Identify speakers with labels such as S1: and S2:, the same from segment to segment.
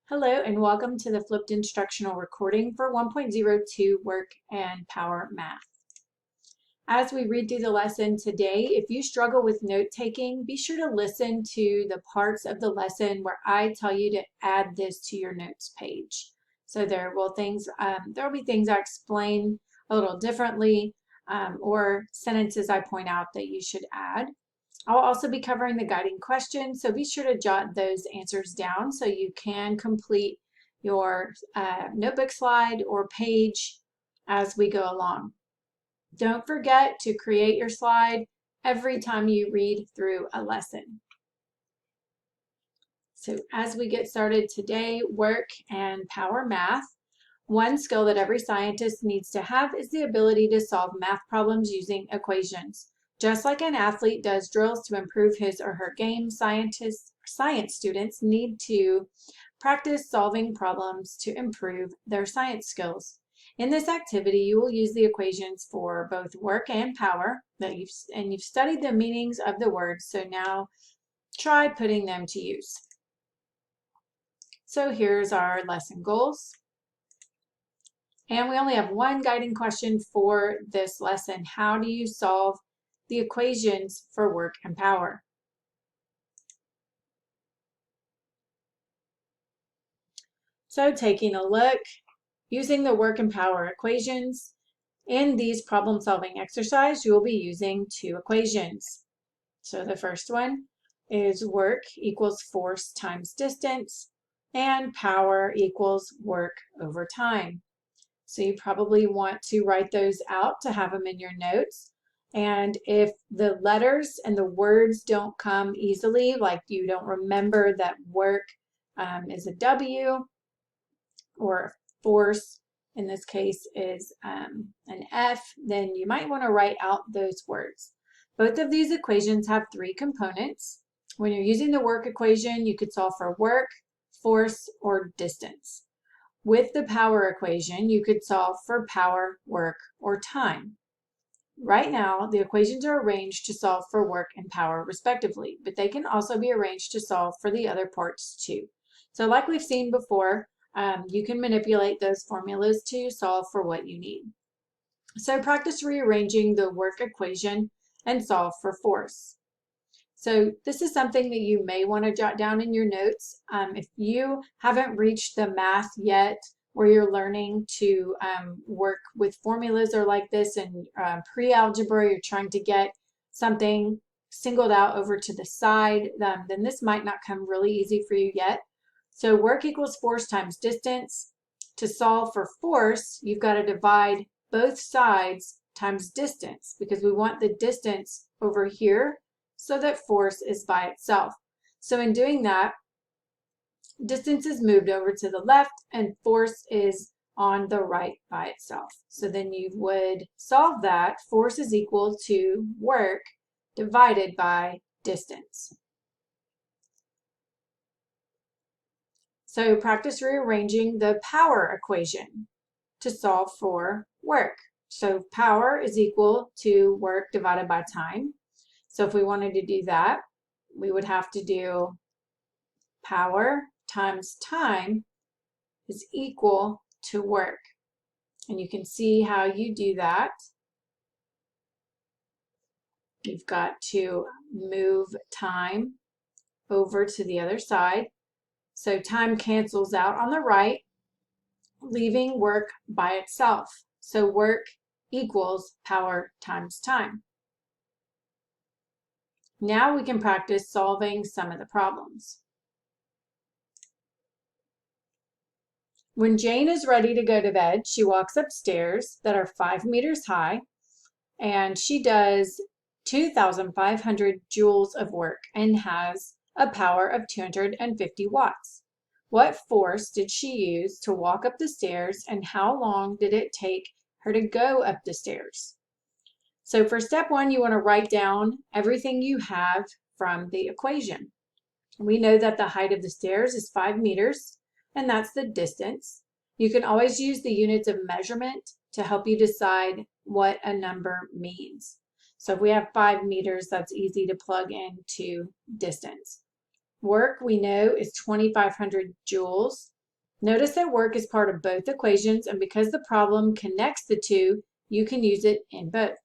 S1: Hello and welcome to the flipped instructional recording for 1.02 Work and Power Math. As we read through the lesson today, if you struggle with note taking, be sure to listen to the parts of the lesson where I tell you to add this to your notes page. So there will be things I explain a little differently or sentences I point out that you should add. I'll also be covering the guiding questions, so be sure to jot those answers down so you can complete your notebook slide or page as we go along. Don't forget to create your slide every time you read through a lesson. So as we get started today, work and power math. One skill that every scientist needs to have is the ability to solve math problems using equations. Just like an athlete does drills to improve his or her game, science students need to practice solving problems to improve their science skills. In this activity, you will use the equations for both work and power you've studied the meanings of the words, so now try putting them to use. So here's our lesson goals. And we only have one guiding question for this lesson. How do you solve the equations for work and power? So taking a look, using the work and power equations, in these problem-solving exercise, you will be using two equations. So the first one is work equals force times distance, and power equals work over time. So you probably want to write those out to have them in your notes. And if the letters and the words don't come easily, like you don't remember that work is a W, or force in this case is an F, then you might want to write out those words. Both of these equations have three components. When you're using the work equation, you could solve for work, force, or distance. With the power equation, you could solve for power, work, or time. Right now, the equations are arranged to solve for work and power respectively, but they can also be arranged to solve for the other parts too. So like we've seen before, you can manipulate those formulas to solve for what you need. So practice rearranging the work equation and solve for force. So this is something that you may want to jot down in your notes. If you haven't reached the math yet, where you're learning to work with formulas or like this in pre-algebra, you're trying to get something singled out over to the side, then this might not come really easy for you yet. So work equals force times distance. To solve for force, you've got to divide both sides times distance because we want the distance over here so that force is by itself. So in doing that, distance is moved over to the left and force is on the right by itself. So then you would solve that. Force is equal to work divided by distance. So practice rearranging the power equation to solve for work. So power is equal to work divided by time. So if we wanted to do that, we would have to do power times time is equal to work. And you can see how you do that. You've got to move time over to the other side. So time cancels out on the right, leaving work by itself. So work equals power times time. Now we can practice solving some of the problems. When Jane is ready to go to bed, she walks upstairs that are 5 meters high, and she does 2,500 joules of work and has a power of 250 watts. What force did she use to walk up the stairs, and how long did it take her to go up the stairs? So for step one, you want to write down everything you have from the equation. We know that the height of the stairs is 5 meters, and that's the distance. You can always use the units of measurement to help you decide what a number means. So if we have 5 meters, that's easy to plug into distance. Work, we know, is 2,500 joules. Notice that work is part of both equations, and because the problem connects the two, you can use it in both.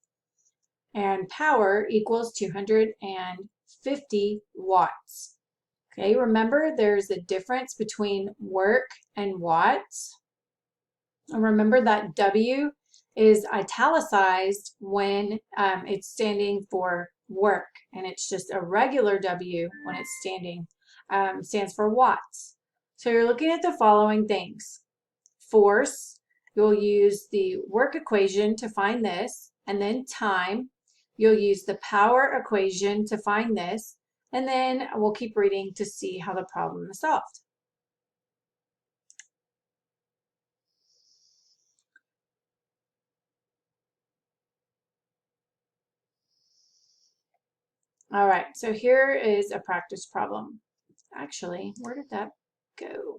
S1: And power equals 250 watts. Okay, remember there's a difference between work and watts. And remember that W is italicized when it's standing for work, and it's just a regular W when it's stands for watts. So you're looking at the following things. Force, you'll use the work equation to find this, and then time, you'll use the power equation to find this, and then we'll keep reading to see how the problem is solved. All right, so here is a practice problem. Actually, where did that go?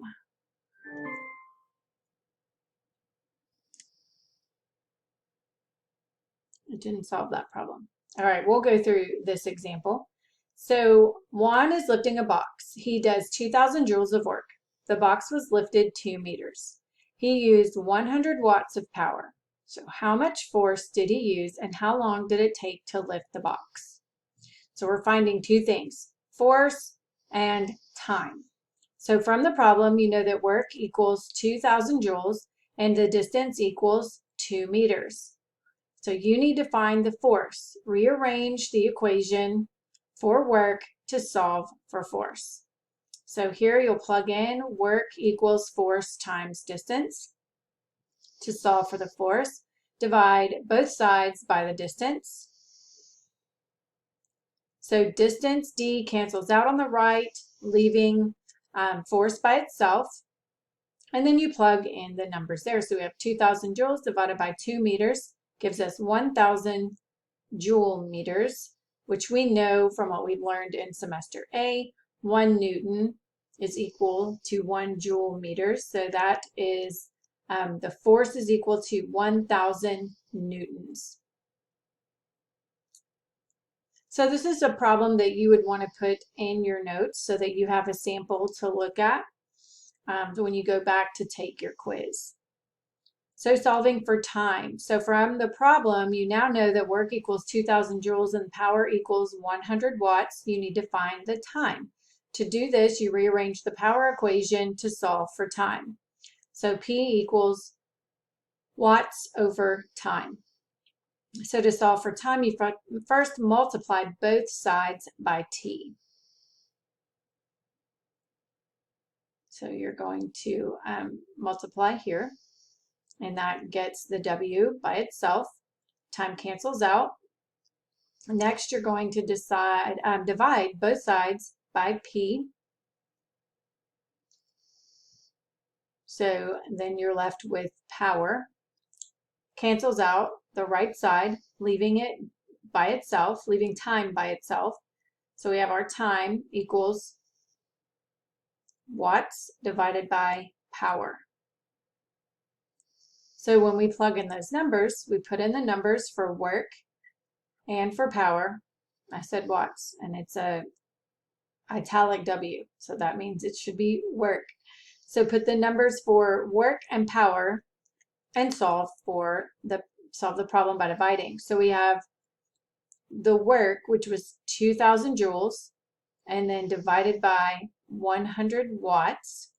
S1: It didn't solve that problem. All right, we'll go through this example. So Juan is lifting a box. He does 2,000 joules of work. The box was lifted 2 meters. He used 100 watts of power. So how much force did he use, and how long did it take to lift the box? So we're finding two things, force and time. So from the problem, you know that work equals 2,000 joules and the distance equals 2 meters. So you need to find the force. Rearrange the equation for work to solve for force. So here you'll plug in work equals force times distance to solve for the force. Divide both sides by the distance. So distance D cancels out on the right, leaving force by itself. And then you plug in the numbers there. So we have 2,000 joules divided by 2 meters gives us 1,000 joule meters, which we know from what we've learned in semester A, 1 Newton is equal to 1 joule meters. So that is, the force is equal to 1,000 newtons. So this is a problem that you would want to put in your notes so that you have a sample to look at when you go back to take your quiz. So solving for time. So from the problem, you now know that work equals 2,000 joules and power equals 100 watts. You need to find the time. To do this, you rearrange the power equation to solve for time. So P equals watts over time. So to solve for time, you first multiply both sides by T. So you're going to multiply here, and that gets the W by itself. Time cancels out. Next, you're going to divide both sides by P. So then you're left with power. Cancels out the right side, leaving it by itself, leaving time by itself. So we have our time equals watts divided by power. So when we plug in those numbers, we put in the numbers for work and for power. I said watts, and it's a italic W, so that means it should be work. So put the numbers for work and power and solve the problem by dividing. So we have the work, which was 2,000 joules, and then divided by 100 watts.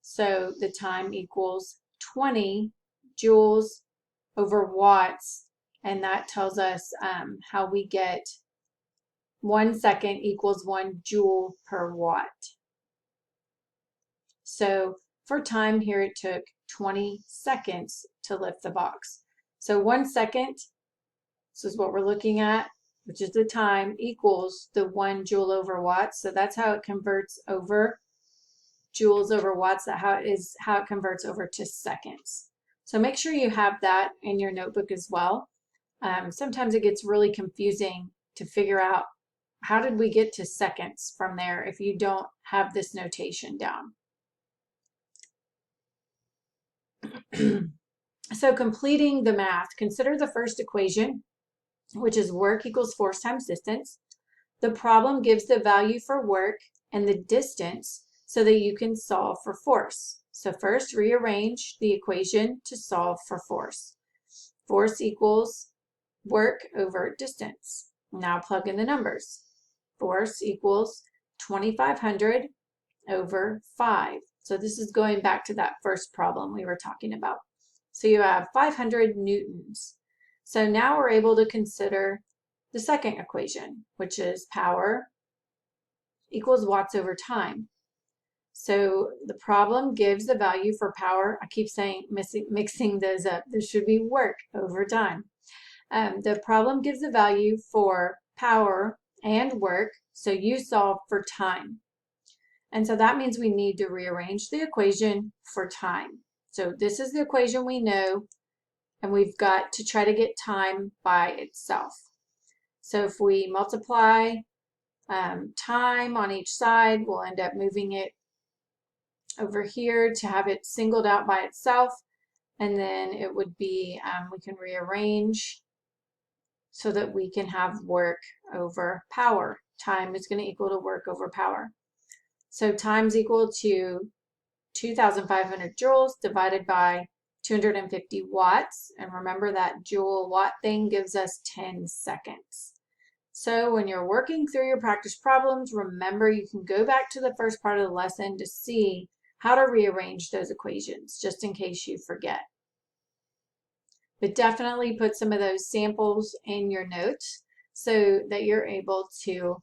S1: So the time equals 20 joules over watts, and that tells us how we get 1 second equals 1 joule per watt. So for time here, it took 20 seconds to lift the box. So 1 second, this is what we're looking at, which is the time, equals the 1 joule over watts. So that's how it converts over joules over watts. That is how it converts over to seconds. So make sure you have that in your notebook as well. Sometimes it gets really confusing to figure out how did we get to seconds from there if you don't have this notation down. So completing the math, consider the first equation, which is work equals force times distance. The problem gives the value for work and the distance. so that you can solve for force. So first, rearrange the equation to solve for force. Force equals work over distance. Now plug in the numbers. Force equals 2,500 over 5. So this is going back to that first problem we were talking about. So you have 500 newtons. So now we're able to consider the second equation, which is power equals watts over time. So the problem gives the value for power. I keep saying mixing those up. There should be work over time. The problem gives the value for power and work, so you solve for time. And so that means we need to rearrange the equation for time. So this is the equation we know, and we've got to try to get time by itself. So if we multiply time on each side, we'll end up moving it over here to have it singled out by itself. And then it would be, we can rearrange so that we can have work over power. Time is going to equal to work over power. So time is equal to 2,500 joules divided by 250 watts. And remember that joule watt thing gives us 10 seconds. So when you're working through your practice problems, remember you can go back to the first part of the lesson to see how to rearrange those equations, just in case you forget. But definitely put some of those samples in your notes so that you're able to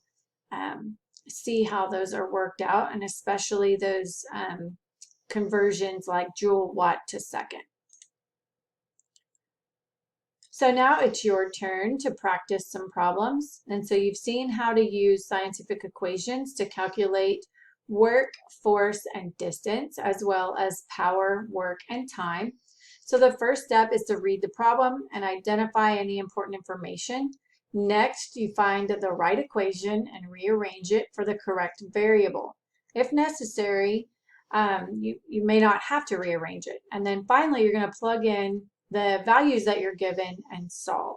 S1: see how those are worked out, and especially those conversions like joule watt to second. So now it's your turn to practice some problems. And so you've seen how to use scientific equations to calculate work, force, and distance, as well as power, work, and time. So the first step is to read the problem and identify any important information. Next, you find the right equation and rearrange it for the correct variable. If necessary, you may not have to rearrange it. And then finally, you're going to plug in the values that you're given and solve.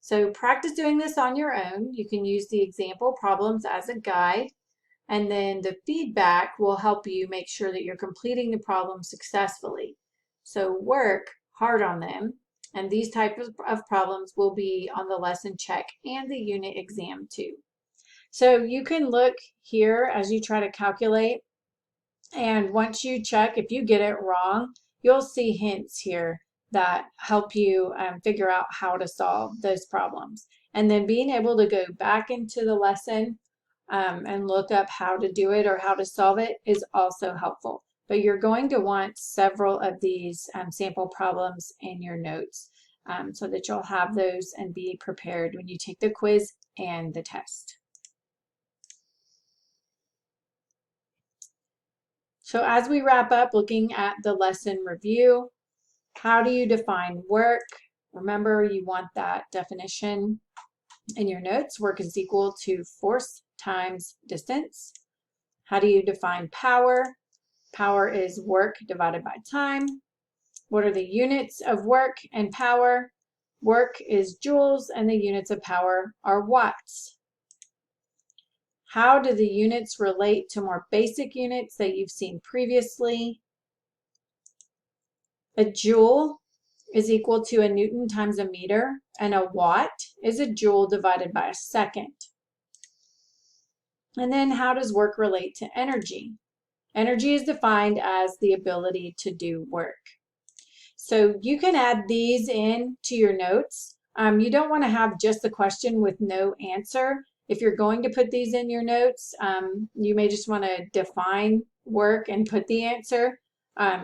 S1: So practice doing this on your own. You can use the example problems as a guide, and then the feedback will help you make sure that you're completing the problem successfully. So work hard on them, and these types of problems will be on the lesson check and the unit exam too. So you can look here as you try to calculate, and once you check, if you get it wrong, you'll see hints here that help you figure out how to solve those problems. And then being able to go back into the lesson and look up how to do it or how to solve it is also helpful. But you're going to want several of these sample problems in your notes so that you'll have those and be prepared when you take the quiz and the test. So as we wrap up looking at the lesson review, how do you define work? Remember, you want that definition in your notes. Work is equal to force times distance. How do you define power? Power is work divided by time. What are the units of work and power? Work is joules and the units of power are watts. How do the units relate to more basic units that you've seen previously? A joule is equal to a newton times a meter, and a watt is a joule divided by a second. And then how does work relate to energy? Energy is defined as the ability to do work. So you can add these in to your notes. You don't want to have just the question with no answer. If you're going to put these in your notes, you may just want to define work and put the answer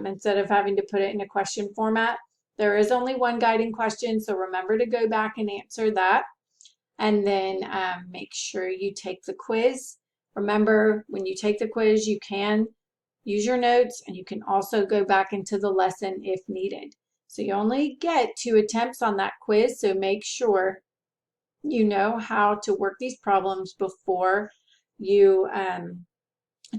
S1: instead of having to put it in a question format. There is only one guiding question, so remember to go back and answer that. And then make sure you take the quiz. Remember, when you take the quiz, you can use your notes, and you can also go back into the lesson if needed. So you only get 2 attempts on that quiz, so make sure you know how to work these problems before you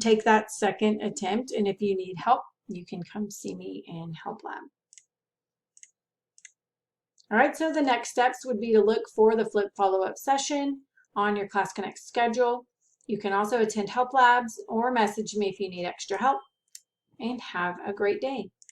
S1: take that second attempt. And if you need help, you can come see me in Help Lab. All right, so the next steps would be to look for the flip follow-up session on your Class Connect schedule. You can also attend help labs or message me if you need extra help, and have a great day.